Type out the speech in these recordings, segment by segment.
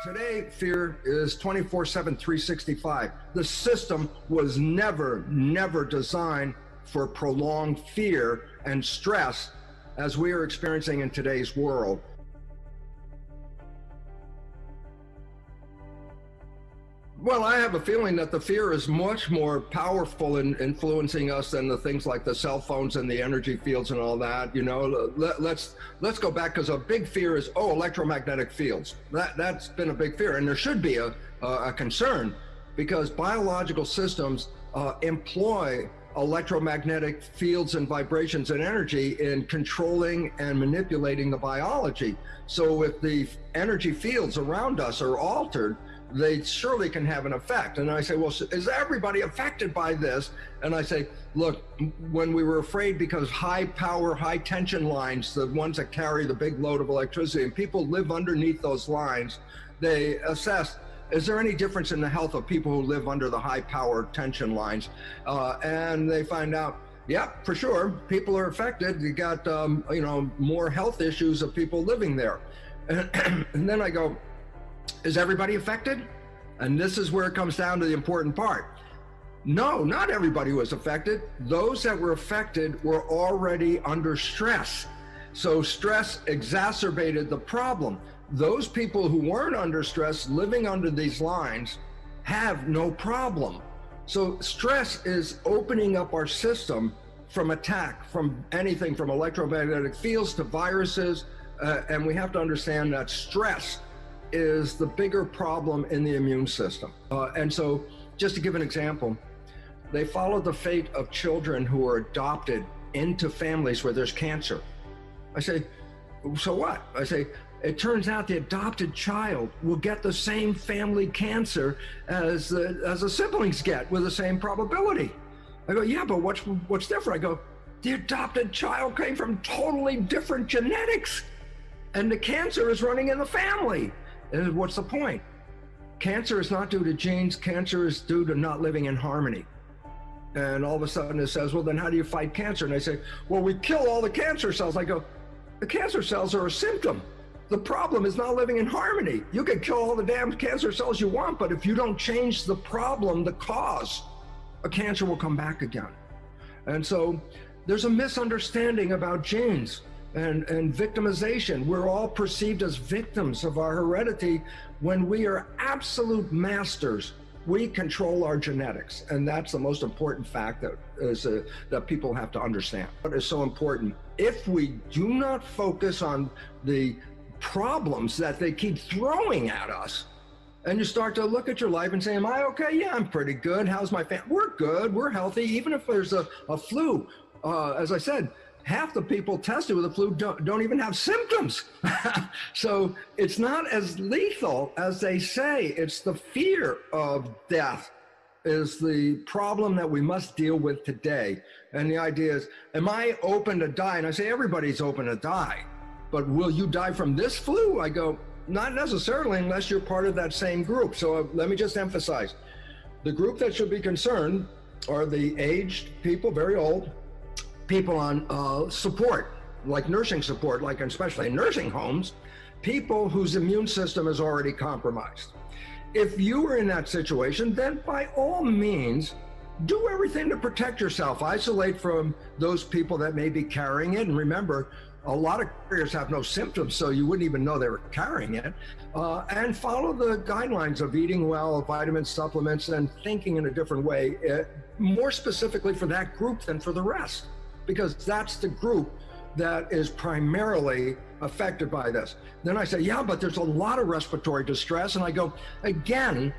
Today, fear is 24/7, 365. The system was never designed for prolonged fear and stress as we are experiencing in today's world. Well, I have a feeling that the fear is much more powerful in influencing us than the things like the cell phones and the energy fields and all that. You know, let's go back, because a big fear is, electromagnetic fields. That's been a big fear, and there should be a concern, because biological systems employ electromagnetic fields and vibrations and energy in controlling and manipulating the biology. So if the energy fields around us are altered, they surely can have an effect. And I say, well, is everybody affected by this? And I say, look, when we were afraid because high power, high tension lines, the ones that carry the big load of electricity, and people live underneath those lines, they assessed, is there any difference in the health of people who live under the high power tension lines? And they find out, yeah, for sure, people are affected. You got, more health issues of people living there. And then I go, is everybody affected? And this is where it comes down to the important part. No, not everybody was affected. Those that were affected were already under stress. So stress exacerbated the problem. Those people who weren't under stress, living under these lines, have no problem. So stress is opening up our system from attack, from anything from electromagnetic fields to viruses. And we have to understand that stress is the bigger problem in the immune system. And so, just to give an example, they followed the fate of children who are adopted into families where there's cancer. I say, so what? I say, it turns out the adopted child will get the same family cancer as the siblings get, with the same probability. I go, yeah, but what's different? I go, the adopted child came from totally different genetics, and the cancer is running in the family. And what's the point? Cancer is not due to genes. Cancer is due to not living in harmony. And all of a sudden it says, well, then how do you fight cancer? And I say, well, we kill all the cancer cells. I go, the cancer cells are a symptom. The problem is not living in harmony. You can kill all the damn cancer cells you want, but if you don't change the problem, the cause, a cancer will come back again. And so there's a misunderstanding about genes and victimization. We're all perceived as victims of our heredity when we are absolute masters. We control our genetics, and that's the most important fact that people have to understand. What is so important? If we do not focus on the problems that they keep throwing at us, and you start to look at your life and say, am I okay? Yeah, I'm pretty good. How's my family? We're good. We're healthy. Even if there's a flu, as I said, half the people tested with the flu don't even have symptoms. So it's not as lethal as they say. It's the fear of death is the problem that we must deal with today. And the idea is, am I open to die? And I say, everybody's open to die. But will you die from this flu? I go, not necessarily, unless you're part of that same group. So let me just emphasize, the group that should be concerned are the aged people, very old, people on support, like nursing support, like especially in nursing homes, people whose immune system is already compromised. If you are in that situation, then by all means, do everything to protect yourself. Isolate from those people that may be carrying it. And remember, a lot of carriers have no symptoms, so you wouldn't even know they were carrying it. And follow the guidelines of eating well, vitamins, supplements, and thinking in a different way, more specifically for that group than for the rest, because that's the group that is primarily affected by this. Then I say, yeah, but there's a lot of respiratory distress. And I go, again,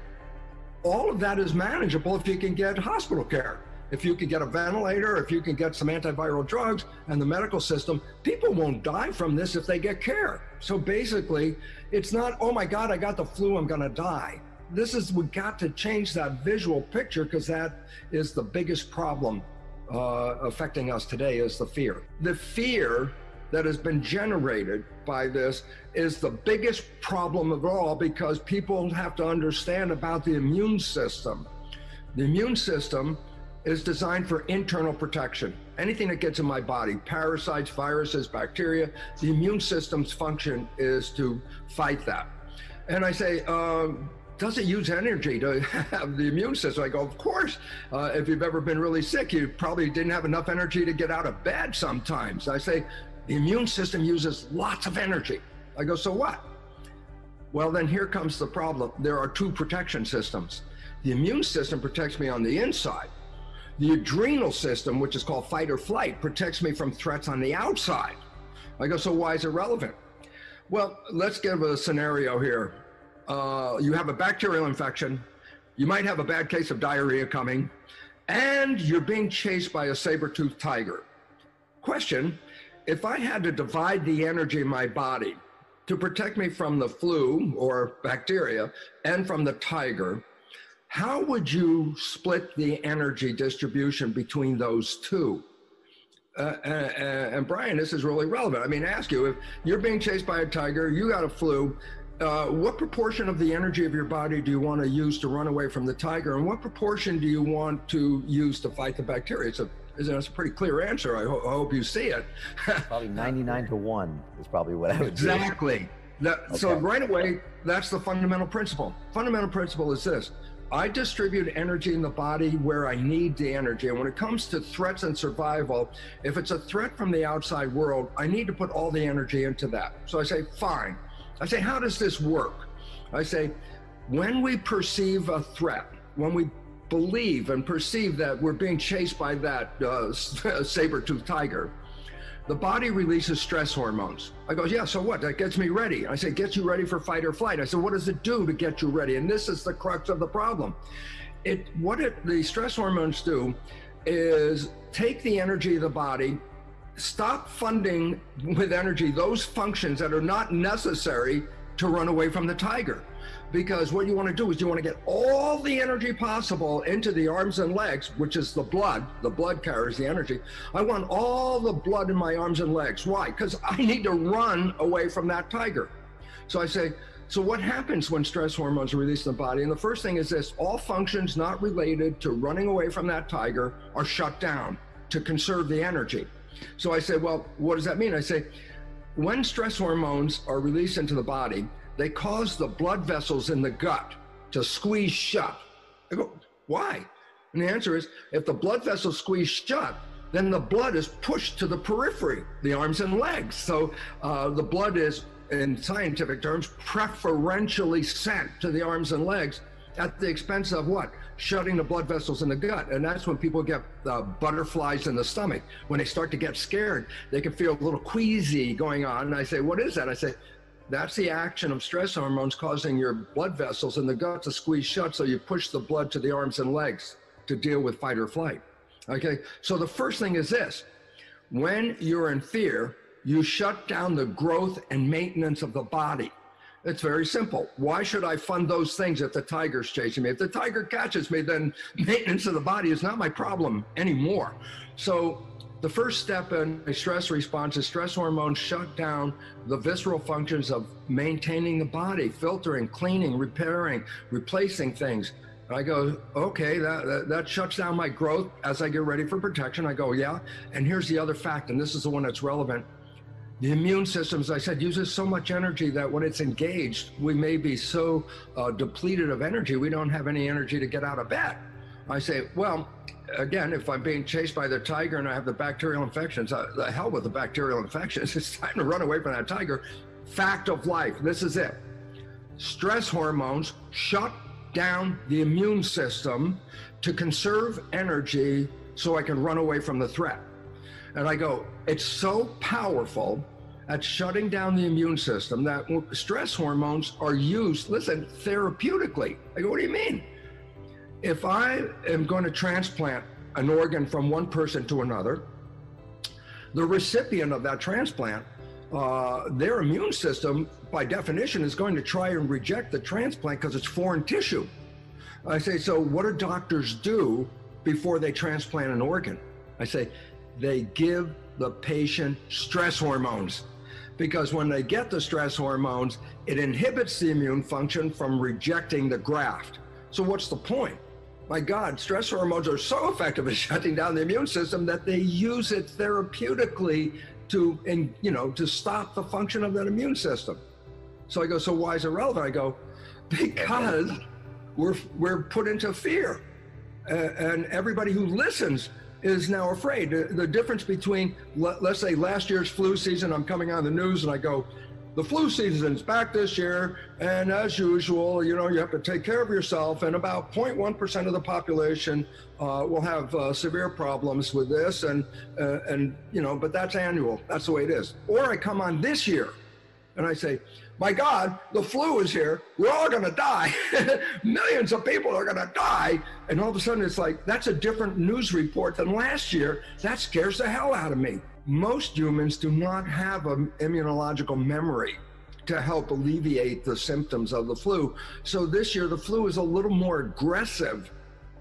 all of that is manageable if you can get hospital care. If you can get a ventilator, if you can get some antiviral drugs and the medical system, people won't die from this if they get care. So basically, it's not, oh my God, I got the flu, I'm gonna die. We got to change that visual picture, because that is the biggest problem affecting us today, is the fear. The fear that has been generated by this is the biggest problem of all, because people have to understand about the immune system. The immune system is designed for internal protection. Anything that gets in my body, parasites, viruses, bacteria, the immune system's function is to fight that. And I say, does it use energy to have the immune system? I go, of course. If you've ever been really sick, you probably didn't have enough energy to get out of bed sometimes. I say, the immune system uses lots of energy. I go, so what? Well, then here comes the problem. There are two protection systems. The immune system protects me on the inside. The adrenal system, which is called fight or flight, protects me from threats on the outside. I go, so why is it relevant? Well, let's give a scenario here. You have a bacterial infection, you might have a bad case of diarrhea coming, and you're being chased by a saber-toothed tiger. Question, if I had to divide the energy in my body to protect me from the flu or bacteria and from the tiger, how would you split the energy distribution between those two? And Brian, this is really relevant. I mean, I ask you, if you're being chased by a tiger, you got a flu, what proportion of the energy of your body do you want to use to run away from the tiger? And what proportion do you want to use to fight the bacteria? It's a pretty clear answer. I hope you see it. Probably 99-1 is probably what I would do. Exactly. So right away, that's the fundamental principle. Fundamental principle is this. I distribute energy in the body where I need the energy. And when it comes to threats and survival, if it's a threat from the outside world, I need to put all the energy into that. So I say, fine. I say, how does this work? I say, when we perceive a threat, when we believe and perceive that we're being chased by that saber-toothed tiger, the body releases stress hormones. I go, yeah, so what? That gets me ready. I say, gets you ready for fight or flight. I said, what does it do to get you ready? And this is the crux of the problem. The stress hormones do is take the energy of the body, stop funding with energy those functions that are not necessary to run away from the tiger. Because what you want to do is you want to get all the energy possible into the arms and legs, which is the blood. The blood carries the energy. I want all the blood in my arms and legs. Why? Because I need to run away from that tiger. So I say, so what happens when stress hormones are released in the body? And the first thing is this, all functions not related to running away from that tiger are shut down to conserve the energy. So I say, well, what does that mean? I say, when stress hormones are released into the body, they cause the blood vessels in the gut to squeeze shut. I go, why? And the answer is, if the blood vessels squeeze shut, then the blood is pushed to the periphery, the arms and legs. So the blood is, in scientific terms, preferentially sent to the arms and legs at the expense of what? Shutting the blood vessels in the gut. And that's when people get butterflies in the stomach. When they start to get scared, they can feel a little queasy going on. And I say, what is that? I say, that's the action of stress hormones causing your blood vessels in the gut to squeeze shut, so you push the blood to the arms and legs to deal with fight or flight. Okay, so the first thing is this. When you're in fear, you shut down the growth and maintenance of the body. It's very simple. Why should I fund those things if the tiger's chasing me? If the tiger catches me, then maintenance of the body is not my problem anymore. So the first step in a stress response is stress hormones shut down the visceral functions of maintaining the body, filtering, cleaning, repairing, replacing things. I go, okay, that shuts down my growth as I get ready for protection. I go, yeah. And here's the other fact, and this is the one that's relevant. The immune system, as I said, uses so much energy that when it's engaged, we may be so depleted of energy, we don't have any energy to get out of bed. I say, well, again, if I'm being chased by the tiger and I have the bacterial infections, the hell with the bacterial infections. It's time to run away from that tiger. Fact of life, this is it. Stress hormones shut down the immune system to conserve energy so I can run away from the threat. And I go, it's so powerful at shutting down the immune system that stress hormones are used, listen, therapeutically. I go, what do you mean? If I am going to transplant an organ from one person to another, the recipient of that transplant, their immune system, by definition, is going to try and reject the transplant because it's foreign tissue. I say, so what do doctors do before they transplant an organ? I say, they give the patient stress hormones, because when they get the stress hormones, it inhibits the immune function from rejecting the graft. So what's the point? My God, stress hormones are so effective at shutting down the immune system that they use it therapeutically to stop the function of that immune system. So I go, so why is it relevant? I go, because we're put into fear. And everybody who listens is now afraid. The difference between, let's say, last year's flu season, I'm coming on the news and I go, the flu season's back this year, and as usual, you have to take care of yourself, and about 0.1% of the population will have severe problems with this, and but that's annual. That's the way it is. Or I come on this year, and I say, my God, the flu is here. We're all going to die. Millions of people are going to die. And all of a sudden, it's like, that's a different news report than last year. That scares the hell out of me. Most humans do not have an immunological memory to help alleviate the symptoms of the flu. So this year, the flu is a little more aggressive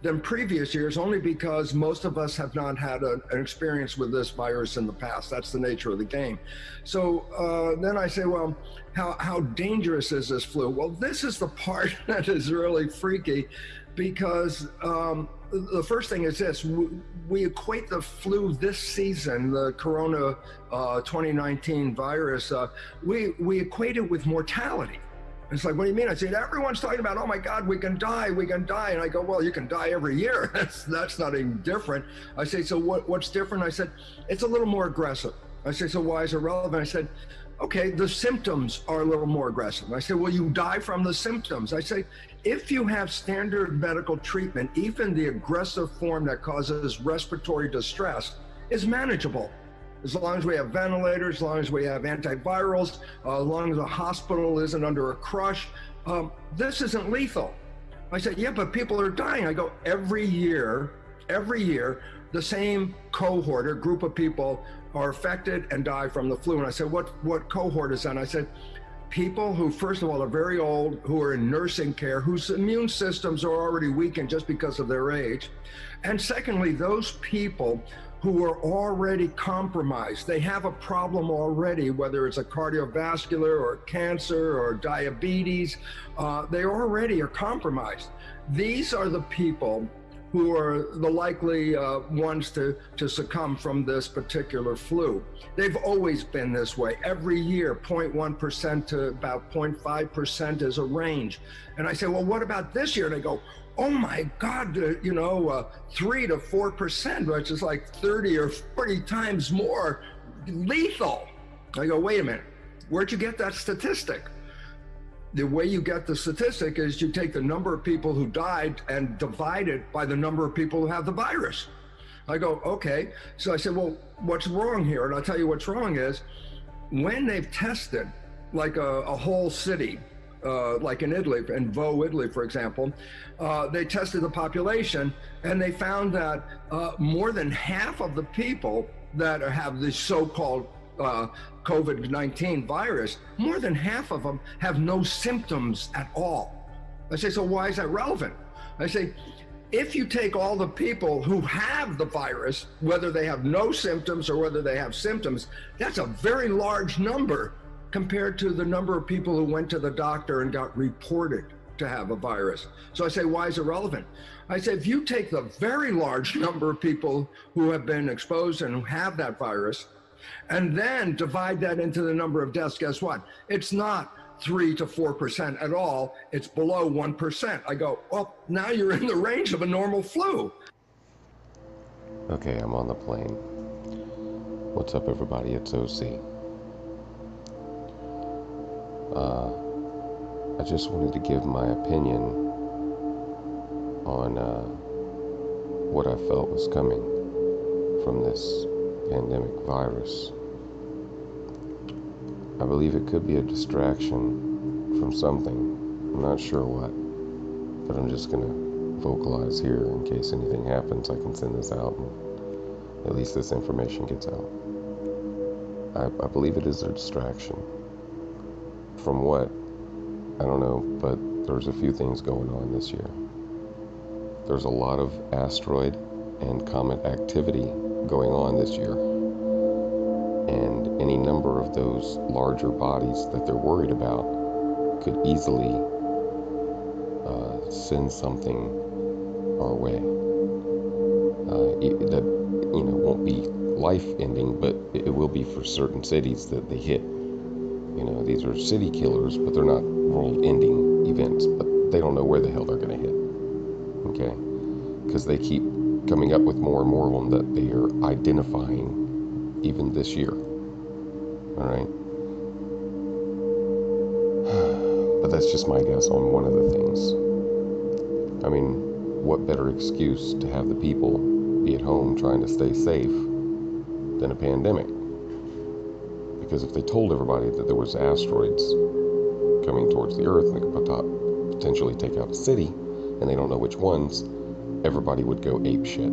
than previous years, only because most of us have not had an experience with this virus in the past. That's the nature of the game. So then I say, well, how dangerous is this flu? Well, this is the part that is really freaky, because the first thing is this: we equate the flu this season, the Corona 2019 virus, we equate it with mortality. It's like, what do you mean? I said, everyone's talking about, oh my God, we can die. And I go, well, you can die every year. That's not even different. I say, so what's different? I said, it's a little more aggressive. I say, so why is it relevant? I said, okay, the symptoms are a little more aggressive. I said, well, you die from the symptoms. I say, if you have standard medical treatment, even the aggressive form that causes respiratory distress is manageable. As long as we have ventilators, as long as we have antivirals, as long as the hospital isn't under a crush, this isn't lethal. I said, yeah, but people are dying. I go, every year, the same cohort or group of people are affected and die from the flu. And I said, what cohort is that? And I said, people who, first of all, are very old, who are in nursing care, whose immune systems are already weakened just because of their age. And secondly, those people who are already compromised. They have a problem already, whether it's a cardiovascular or cancer or diabetes, they already are compromised. These are the people who are the likely ones to succumb from this particular flu. They've always been this way. Every year, 0.1% to about 0.5% is a range. And I say, well, what about this year? And they go, oh my God, 3 to 4%, which is like 30 or 40 times more lethal. I go, wait a minute, where'd you get that statistic? The way you get the statistic is you take the number of people who died and divide it by the number of people who have the virus. I go, okay. So I said, well, what's wrong here? And I'll tell you what's wrong is when they've tested like a whole city, like in Italy, in Italy, for example, they tested the population and they found that more than half of the people that have the so-called COVID-19 virus, more than half of them have no symptoms at all. I say, so why is that relevant? I say, if you take all the people who have the virus, whether they have no symptoms or whether they have symptoms, that's a very large number compared to the number of people who went to the doctor and got reported to have a virus. So I say, why is it relevant? I say, if you take the very large number of people who have been exposed and who have that virus, and then divide that into the number of deaths, guess what? It's not 3 to 4% at all. It's below 1%. I go, well, now you're in the range of a normal flu. Okay, I'm on the plane. What's up, everybody? It's OC. I just wanted to give my opinion on what I felt was coming from this pandemic virus. I believe it could be a distraction from something. I'm not sure what, but I'm just gonna vocalize here in case anything happens. I can send this out and at least this information gets out. I believe it is a distraction. From what? I don't know, but there's a few things going on this year. There's a lot of asteroid and comet activity going on this year, and any number of those larger bodies that they're worried about could easily send something our way that won't be life-ending, but it will be for certain cities that they hit. You know, these are city killers, but they're not world-ending events. But they don't know where the hell they're going to hit. Okay? Because they keep coming up with more and more of them that they are identifying even this year. All right? But that's just my guess on one of the things. I mean, what better excuse to have the people be at home trying to stay safe than a pandemic? Because if they told everybody that there was asteroids coming towards the Earth and they could potentially take out a city, and they don't know which ones, everybody would go apeshit.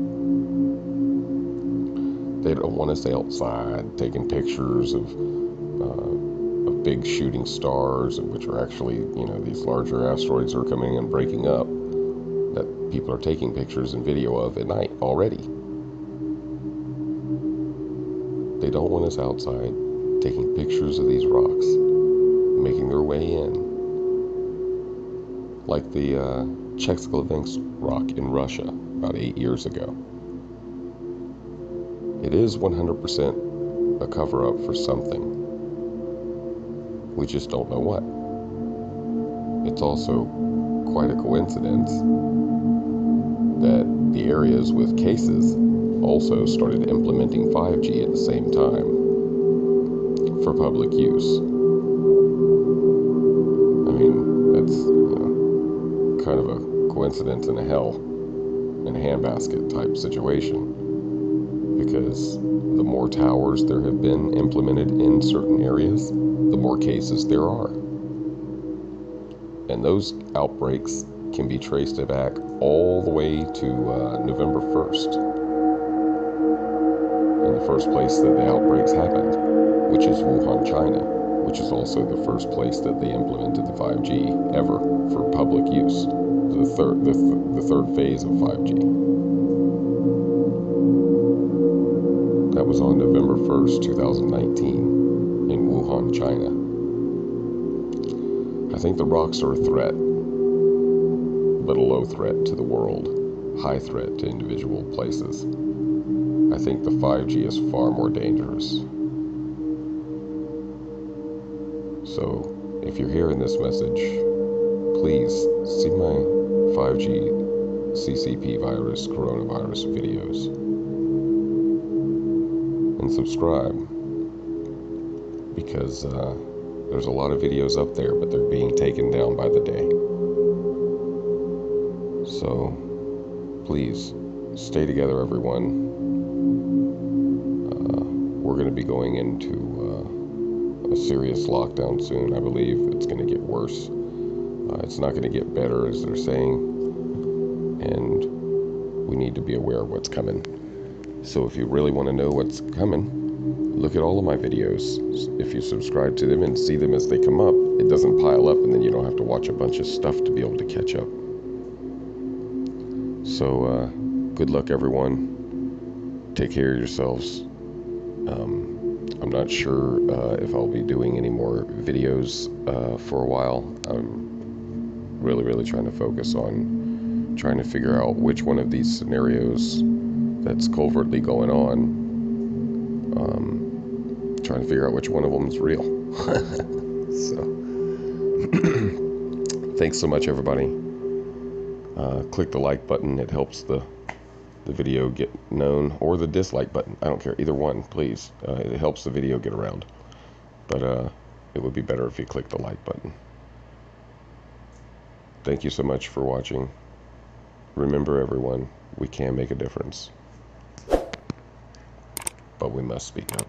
They don't want us outside taking pictures of big shooting stars, which are actually, you know, these larger asteroids are coming and breaking up, that people are taking pictures and video of at night already. They don't want us outside taking pictures of these rocks making their way in, like the Chekhov's rock in Russia about 8 years ago. It is 100% a cover-up for something. We just don't know what. It's also quite a coincidence that the areas with cases also started implementing 5G at the same time for public use. I mean, that's, you know, kind of a coincidence in a handbasket type situation, because the more towers there have been implemented in certain areas, the more cases there are. And those outbreaks can be traced back all the way to November 1st. And the first place that the outbreaks happened, which is Wuhan, China, which is also the first place that they implemented the 5G ever for public use, the third phase of 5G. That was on November 1st, 2019. In Wuhan, China. I think the rocks are a threat, but a low threat to the world, high threat to individual places. I think the 5G is far more dangerous. So, if you're hearing this message, please see my 5G CCPVIRUS coronavirus videos and subscribe. Because there's a lot of videos up there, but they're being taken down by the day. So, please, stay together, everyone. We're going to be going into a serious lockdown soon. I believe it's going to get worse. It's not going to get better, as they're saying. And we need to be aware of what's coming. So if you really want to know what's coming, look at all of my videos. If you subscribe to them and see them as they come up, it doesn't pile up, and then you don't have to watch a bunch of stuff to be able to catch up. So, good luck, everyone. Take care of yourselves. I'm not sure if I'll be doing any more videos for a while. I'm really trying to focus on trying to figure out which one of these scenarios that's covertly going on. Trying to figure out which one of them is real. So, thanks so much, everybody. Click the like button. It helps the video get known, or the dislike button. I don't care. Either one, please. It helps the video get around. But it would be better if you click the like button. Thank you so much for watching. Remember, everyone, we can make a difference. But we must speak up.